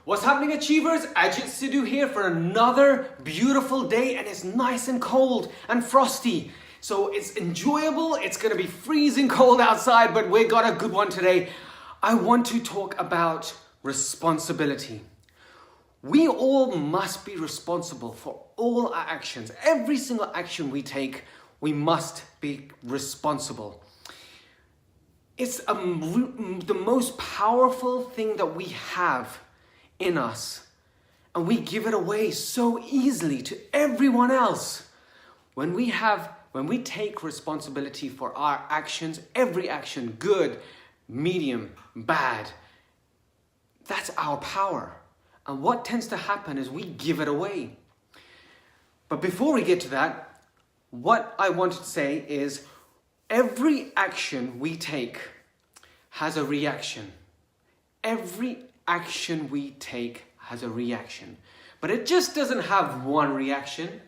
What's happening, Achievers? Ajit Sidhu here for another beautiful day, and it's nice and cold and frosty. So it's enjoyable. It's going to be freezing cold outside, but we got a good one today. I want to talk about responsibility. We all must be responsible for all our actions. Every single action we take, we must be responsible. It's the most powerful thing that we have in us, and we give it away so easily to everyone else. When we take responsibility for our actions, every action, good, medium, bad, that's our power. And what tends to happen is we give it away. But before we get to that, what I wanted to say is every action we take has a reaction. Every action we take has a reaction. But it just doesn't have one reaction.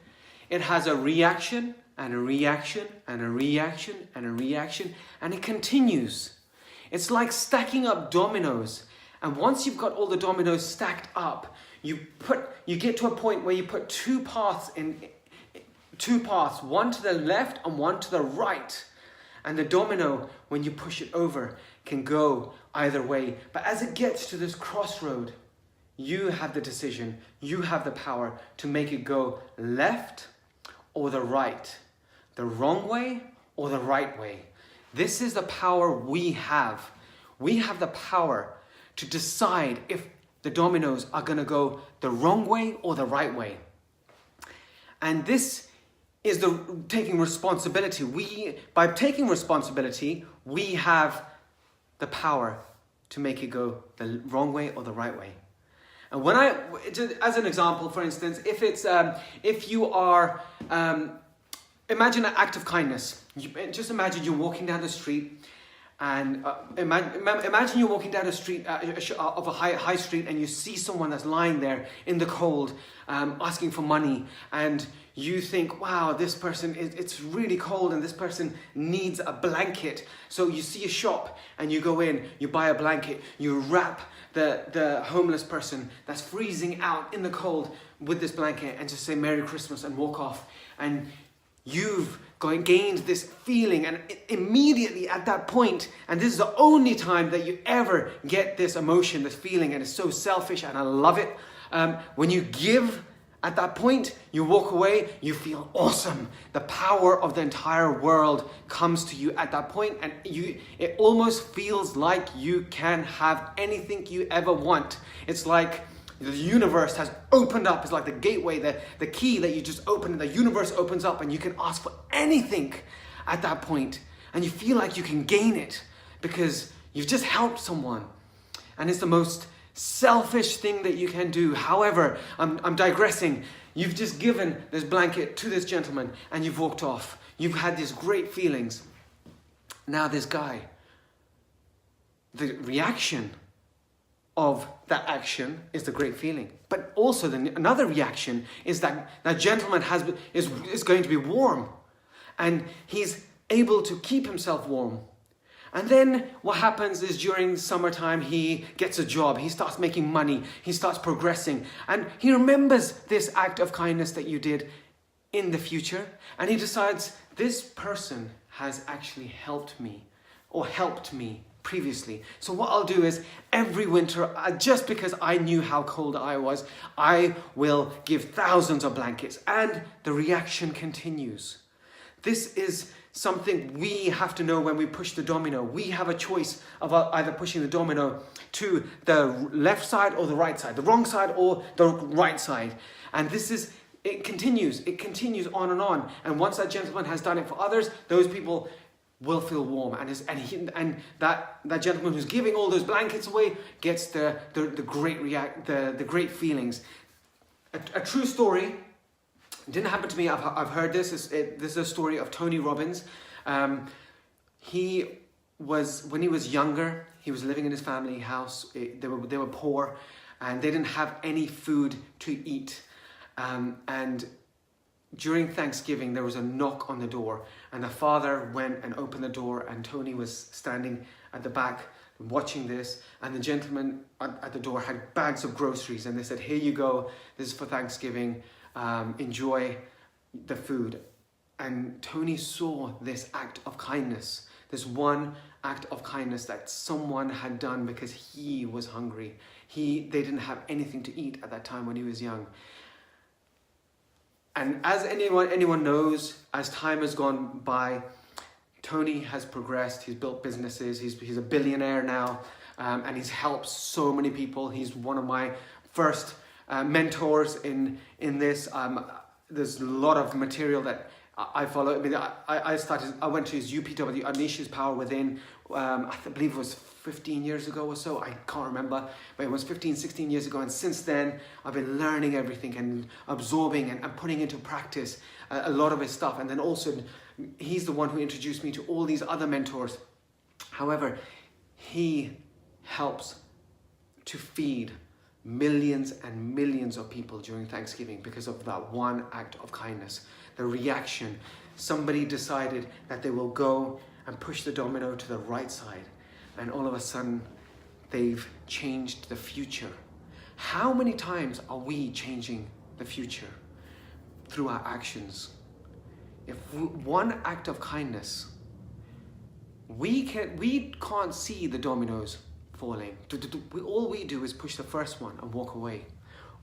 It has a reaction and a reaction and a reaction and a reaction, and it continues. It's like stacking up dominoes. And once you've got all the dominoes stacked up, you get to a point where you put two paths, one to the left and one to the right. And the domino, when you push it over, can go either way. But as it gets to this crossroad, you have the decision, you have the power to make it go left or the right, the wrong way or the right way. This is the power we have. We have the power to decide if the dominoes are going to go the wrong way or the right way. And this is the taking responsibility. By taking responsibility, we have the power to make it go the wrong way or the right way. And as an example, for instance, if you are, imagine an act of kindness. Just imagine you're walking down the street, and imagine you're walking down a street of a high street, and you see someone that's lying there in the cold, asking for money, and you think, wow, this person, it's really cold and this person needs a blanket. So you see a shop and you go in, you buy a blanket, you wrap the homeless person that's freezing out in the cold with this blanket and just say Merry Christmas and walk off. And you've gained this feeling, and immediately at that point, and this is the only time that you ever get this emotion, this feeling, and it's so selfish and I love it. When you give, at that point, you walk away, you feel awesome. The power of the entire world comes to you at that point, and it almost feels like you can have anything you ever want. It's like the universe has opened up. It's like the gateway, the key that you just open, and the universe opens up, and you can ask for anything at that point. And you feel like you can gain it because you've just helped someone. And it's the most selfish thing that you can do. However, I'm digressing. You've just given this blanket to this gentleman and you've walked off. You've had these great feelings. Now this guy, the reaction of that action is the great feeling. But also another reaction is that that gentleman is going to be warm, and he's able to keep himself warm. And then what happens is during summertime, he gets a job, he starts making money, he starts progressing, and he remembers this act of kindness that you did in the future, and he decides, this person has actually helped me previously. So what I'll do is every winter, just because I knew how cold I was, I will give thousands of blankets, and the reaction continues. This is something we have to know when we push the domino. We have a choice of either pushing the domino to the left side or the right side, the wrong side or the right side. And it continues on and on. And once that gentleman has done it for others, those people will feel warm. And that gentleman who's giving all those blankets away gets the great feelings. A true story. It didn't happen to me. I've heard this. This is a story of Tony Robbins. When he was younger, he was living in his family house. They were poor, and they didn't have any food to eat. And during Thanksgiving, there was a knock on the door, and the father went and opened the door, and Tony was standing at the back watching this, and the gentleman at the door had bags of groceries, and they said, here you go, this is for Thanksgiving, enjoy the food. And Tony saw this act of kindness, this one act of kindness that someone had done because he was hungry. They didn't have anything to eat at that time when he was young. And as anyone knows, as time has gone by, Tony has progressed. He's built businesses. He's a billionaire now, and he's helped so many people. He's one of my first mentors in this. There's a lot of material that I follow. I mean, I went to his UPW, Unleash His Power Within. I believe it was 15 years ago or so. I can't remember, but it was 15, 16 years ago. And since then, I've been learning everything and absorbing and putting into practice a lot of his stuff. And then also, he's the one who introduced me to all these other mentors. However, he helps to feed millions and millions of people during Thanksgiving because of that one act of kindness. The reaction, somebody decided that they will go and push the domino to the right side, and all of a sudden they've changed the future. How many times are we changing the future? Through our actions. If one act of kindness, we can't see the dominoes falling. All we do is push the first one and walk away.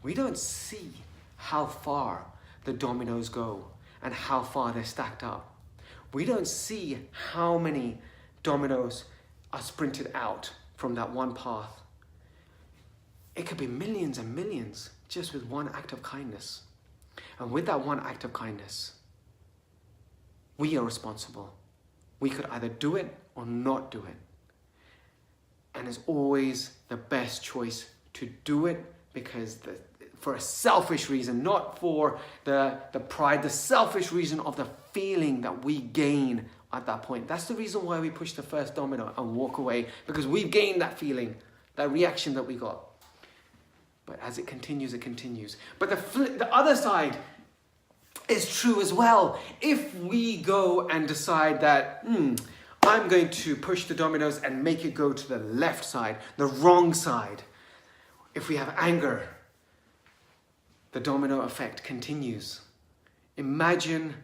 We don't see how far the dominoes go and how far they're stacked up. We don't see how many dominoes are sprinted out from that one path. It could be millions and millions just with one act of kindness. And with that one act of kindness, we are responsible. We could either do it or not do it. And it's always the best choice to do it because for a selfish reason, not for the pride, the selfish reason of the feeling that we gain at that point. That's the reason why we push the first domino and walk away, because we've gained that feeling, that reaction that we got. But as it continues, it continues. But the other side is true as well. If we go and decide that, I'm going to push the dominoes and make it go to the left side, the wrong side. If we have anger, the domino effect continues. Imagine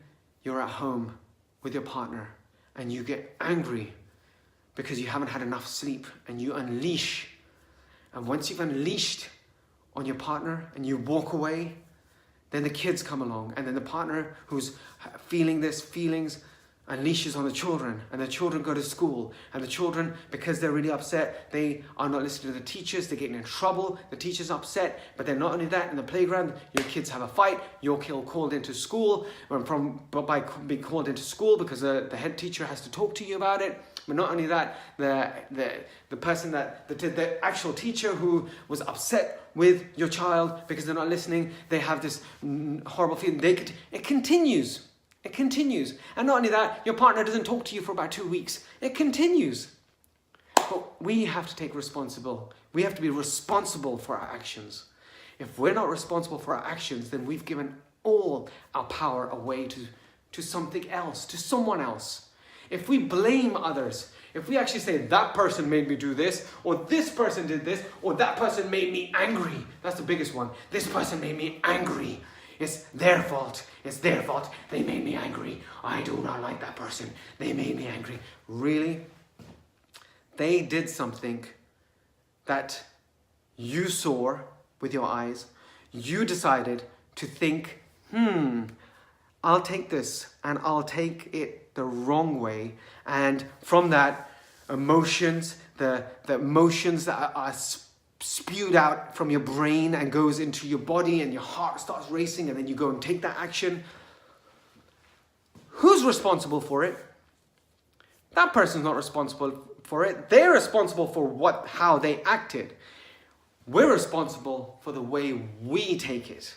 you're at home with your partner and you get angry because you haven't had enough sleep, and you unleash. And once you've unleashed on your partner and you walk away, then the kids come along, and then the partner who's feeling this feelings unleashes on the children, and the children go to school, and the children, because they're really upset, they are not listening to the teachers, they're getting in trouble, the teacher's upset. But then not only that, in the playground, your kids have a fight, you're called into school, by being called into school because the head teacher has to talk to you about it. But not only that, the person the actual teacher who was upset with your child because they're not listening, they have this horrible feeling. It continues. It continues. And not only that, your partner doesn't talk to you for about 2 weeks. It continues. But we have to take responsibility. We have to be responsible for our actions. If we're not responsible for our actions, then we've given all our power away to something else, to someone else. If we blame others, if we actually say that person made me do this, or this person did this, or that person made me angry, that's the biggest one. This person made me angry. It's their fault. It's their fault. They made me angry. I do not like that person. They made me angry. Really? They did something that you saw with your eyes. You decided to think, I'll take this and I'll take it the wrong way. And from that, emotions, the emotions that are spewed out from your brain and goes into your body, and your heart starts racing, and then you go and take that action. Who's responsible for it? That person's not responsible for it. They're responsible for how they acted. We're responsible for the way we take it.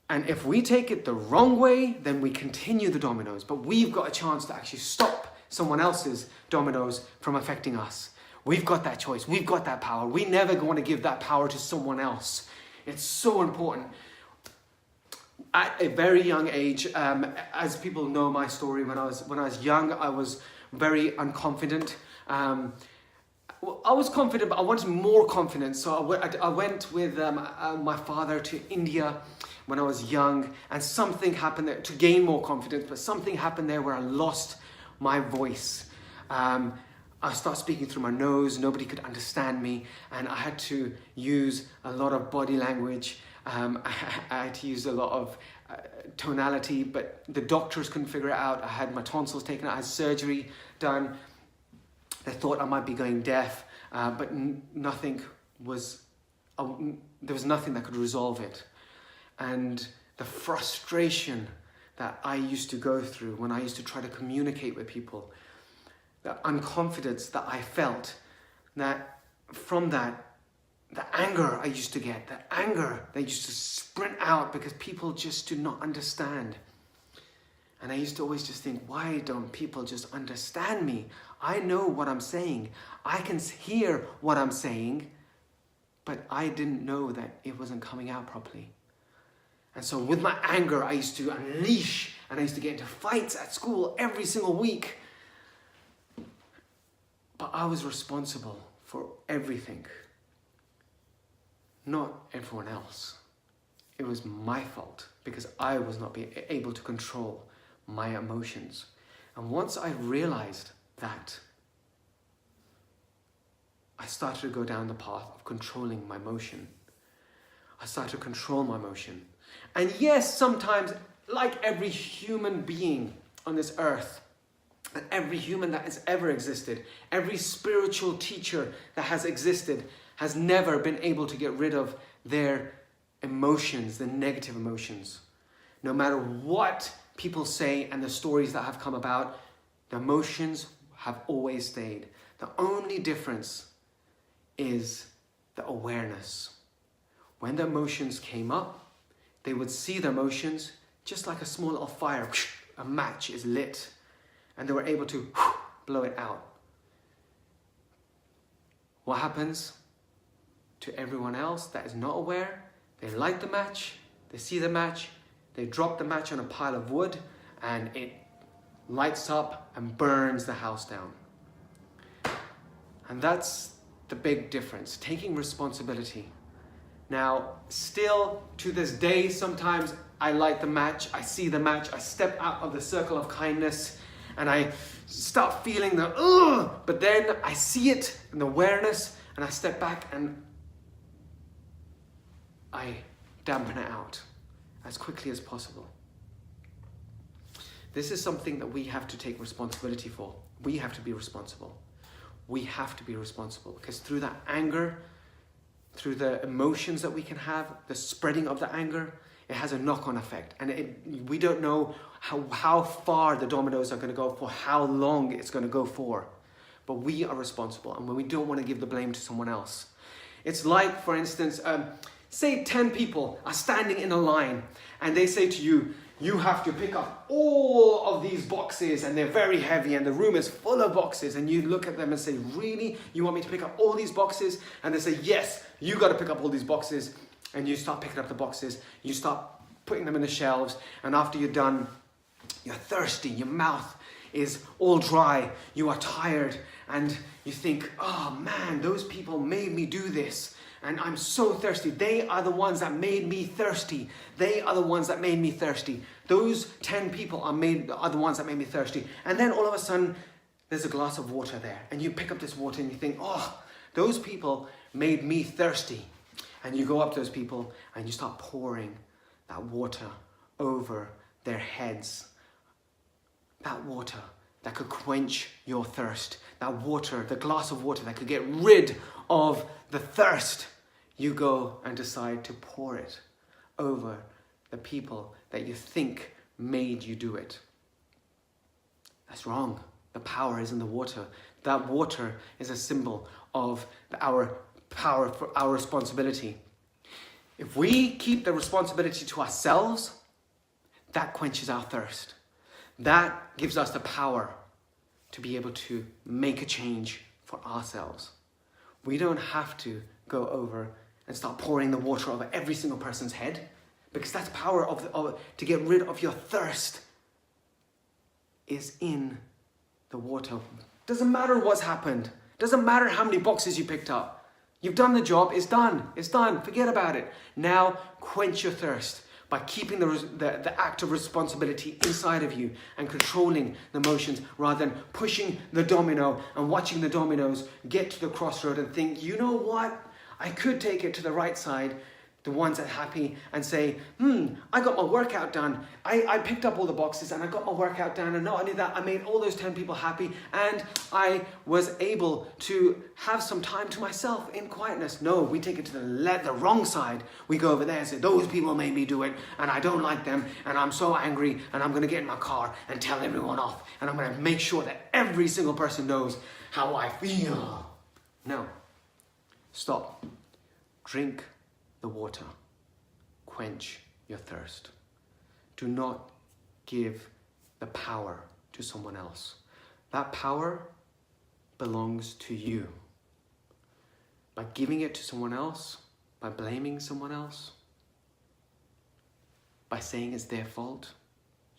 And if we take it the wrong way, then we continue the dominoes. But we've got a chance to actually stop someone else's dominoes from affecting us. We've got that choice. We've got that power. We never want to give that power to someone else. It's so important. At a very young age, as people know my story, when I was young, I was very unconfident. I was confident, but I wanted more confidence. So I went with my father to India when I was young, and something happened there to gain more confidence, but something happened there where I lost my voice. I started speaking through my nose, nobody could understand me, and I had to use a lot of body language. I had to use a lot of tonality, but the doctors couldn't figure it out. I had my tonsils taken out, I had surgery done. They thought I might be going deaf, but nothing was, there was nothing that could resolve it. And the frustration that I used to go through when I used to try to communicate with people, the unconfidence that I felt, that from that, the anger I used to get, the anger that used to sprint out because people just do not understand. And I used to always just think, why don't people just understand me? I know what I'm saying. I can hear what I'm saying, but I didn't know that it wasn't coming out properly. And so with my anger, I used to unleash, and I used to get into fights at school every single week. But I was responsible for everything, not everyone else. It was my fault because I was not being able to control my emotions. And once I realized that, I started to go down the path of controlling my emotion. I started to control my emotion. And yes, sometimes, like every human being on this earth, and every human that has ever existed, every spiritual teacher that has existed has never been able to get rid of their emotions, the negative emotions. No matter what people say and the stories that have come about, the emotions have always stayed. The only difference is the awareness. When the emotions came up, they would see the emotions just like a small little fire. A match is lit, and they were able to blow it out. What happens to everyone else that is not aware? They light the match, they see the match, they drop the match on a pile of wood, and it lights up and burns the house down. And that's the big difference, taking responsibility. Now, still to this day, sometimes I light the match, I see the match, I step out of the circle of kindness, and I start feeling the ugh, but then I see it in the awareness, and I step back and I dampen it out as quickly as possible. This is something that we have to take responsibility for. We have to be responsible. We have to be responsible, because through that anger, through the emotions that we can have, the spreading of the anger, it has a knock-on effect. And we don't know how far the dominoes are going to go, for how long it's going to go for. But we are responsible, and when we don't want to give the blame to someone else. It's like, for instance, say 10 people are standing in a line, and they say to you, you have to pick up all of these boxes, and they're very heavy, and the room is full of boxes, and you look at them and say, really? You want me to pick up all these boxes? And they say, yes, you got to pick up all these boxes. And you start picking up the boxes, you start putting them in the shelves, and after you're done, you're thirsty, your mouth is all dry, you are tired, and you think, oh man, those people made me do this, and I'm so thirsty. They are the ones that made me thirsty. They are the ones that made me thirsty. Those 10 people are the ones that made me thirsty. And then all of a sudden, there's a glass of water there, and you pick up this water and you think, oh, those people made me thirsty. And you go up to those people and you start pouring that water over their heads. That water that could quench your thirst. That water, the glass of water that could get rid of the thirst. You go and decide to pour it over the people that you think made you do it. That's wrong. The power is in the water. That water is a symbol of our power, for our responsibility. If we keep the responsibility to ourselves, that quenches our thirst. That gives us the power to be able to make a change for ourselves. We don't have to go over and start pouring the water over every single person's head, because that's power to get rid of your thirst is in the water. Doesn't matter what's happened. Doesn't matter how many boxes you picked up. You've done the job, it's done, forget about it. Now quench your thirst by keeping the act of responsibility inside of you and controlling the motions rather than pushing the domino and watching the dominoes get to the crossroad and think, you know what, I could take it to the right side, the ones that are happy, and say, I got my workout done. I picked up all the boxes and I got my workout done, and not only that, I made all those 10 people happy and I was able to have some time to myself in quietness. No, we take it to the wrong side. We go over there and say, those people made me do it and I don't like them and I'm so angry and I'm going to get in my car and tell everyone off and I'm going to make sure that every single person knows how I feel. No. Stop. Drink the water. Quench your thirst. Do not give the power to someone else. That power belongs to you. By giving it to someone else, by blaming someone else, by saying it's their fault,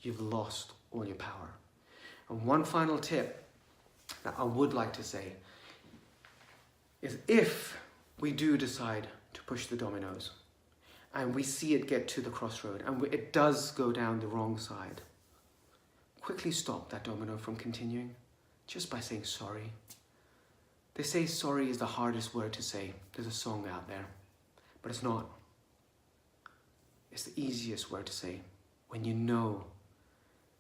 you've lost all your power. And one final tip that I would like to say is, if we do decide to push the dominoes and we see it get to the crossroad and it does go down the wrong side, quickly stop that domino from continuing just by saying sorry. They say sorry is the hardest word to say. There's a song out there, but it's not. It's the easiest word to say when you know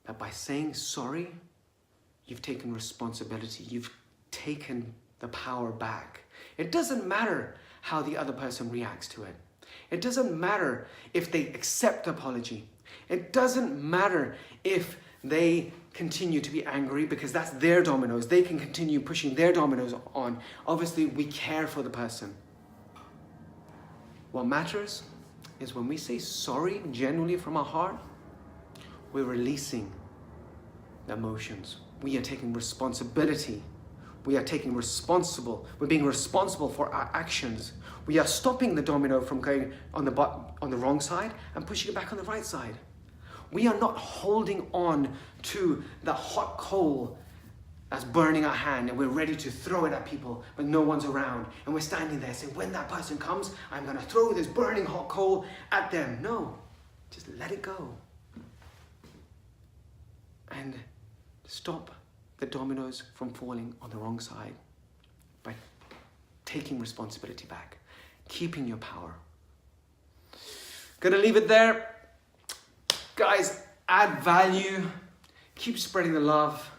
that by saying sorry, you've taken responsibility. You've taken the power back. It doesn't matter how the other person reacts to it. It doesn't matter if they accept the apology. It doesn't matter if they continue to be angry, because that's their dominoes. They can continue pushing their dominoes on. Obviously, we care for the person. What matters is when we say sorry genuinely from our heart, we're releasing the emotions. We are taking responsibility. We're being responsible for our actions. We are stopping the domino from going on the wrong side and pushing it back on the right side. We are not holding on to the hot coal that's burning our hand and we're ready to throw it at people but no one's around. And we're standing there saying, when that person comes, I'm going to throw this burning hot coal at them. No, just let it go. And stop the dominoes from falling on the wrong side by taking responsibility back, keeping your power. Gonna leave it there. Guys, add value, keep spreading the love,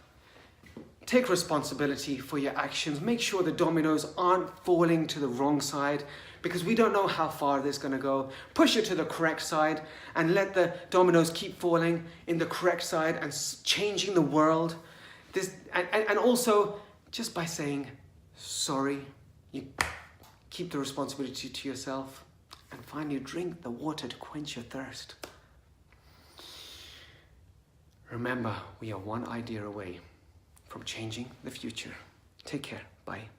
take responsibility for your actions, make sure the dominoes aren't falling to the wrong side, because we don't know how far this is gonna go. Push it to the correct side and let the dominoes keep falling in the correct side and changing the world. And also, just by saying sorry, you keep the responsibility to yourself. And finally, drink the water to quench your thirst. Remember, we are one idea away from changing the future. Take care. Bye.